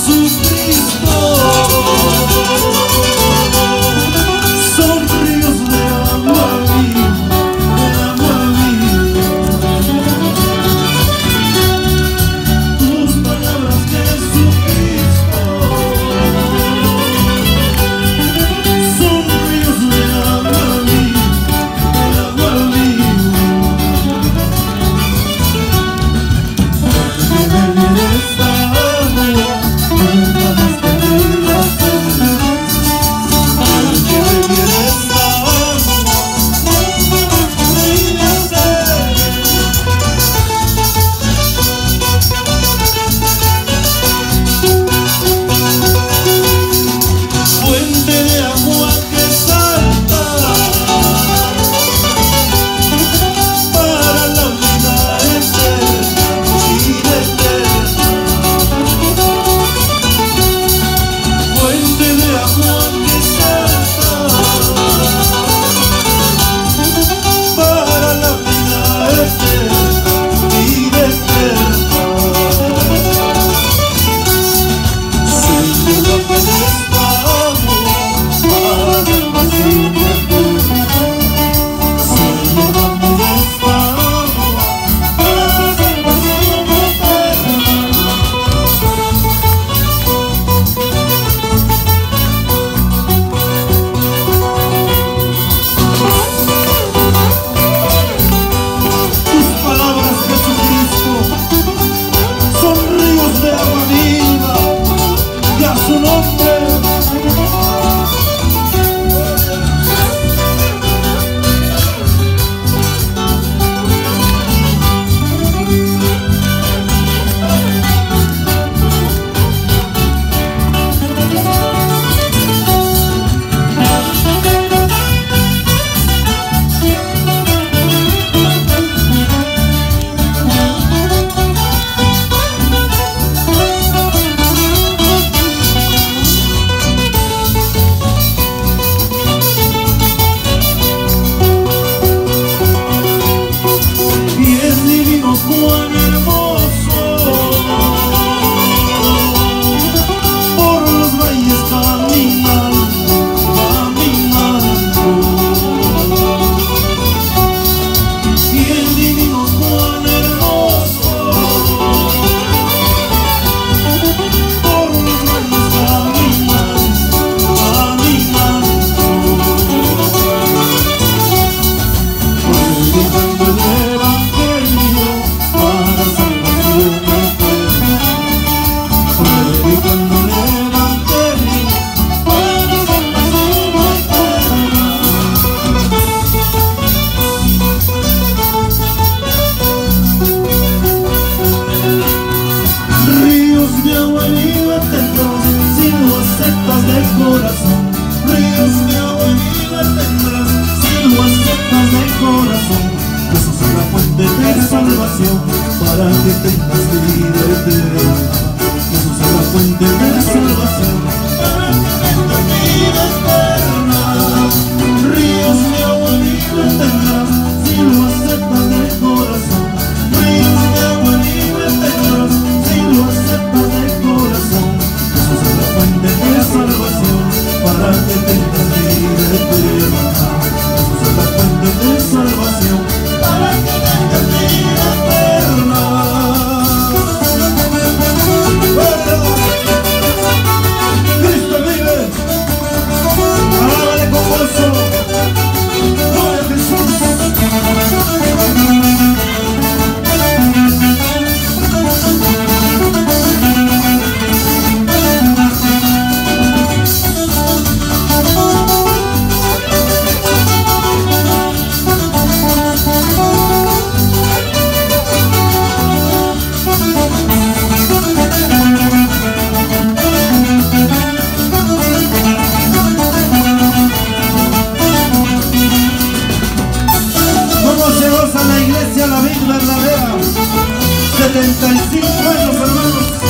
Jesucristo. Son ríos de agua viva, de agua viva. Tus palabras, Jesucristo, son ríos de agua viva, de agua viva. Que beber esta agua, nunca más tendría sed. Que beber esta agua, nunca más tendría sed. Fuente de agua que salta para la vida eterna, vida eterna. Fuente de agua que salta para la vida eterna, vida eterna. Señor, dame de esta agua para la salvación eterna. Señor, dame de esta agua para la salvación eterna. Tus palabras, Jesucristo, son ríos de agua viva, y a su nombre. Bien divino, cuán hermoso, por los valles caminando, caminando. Bien divino, cuán hermoso, por los valles caminando, caminando. Predicando el evangelio para salvación eterna. Predicando el evangelio para salvación eterna. Ríos de agua viva tendrás si lo aceptas de corazón. Ríos de agua viva tendrás si lo aceptas de corazón. Jesús es la fuente de salvación para que tengas vida eterna. Jesús es la fuente de salvación para que tengas vida eterna. Ríos de agua viva tendrás si lo aceptas de corazón. Ríos de agua viva tendrás si lo aceptas de corazón. Jesús es la fuente de salvación para que tengas vida eterna. Jesús es la fuente de salvación para que tengas vida eterna. Cristo vive, alábale con gozo, gloria a Jesús. ¿Cómo se goza la iglesia, la vida verdadera? 75 años, hermanos.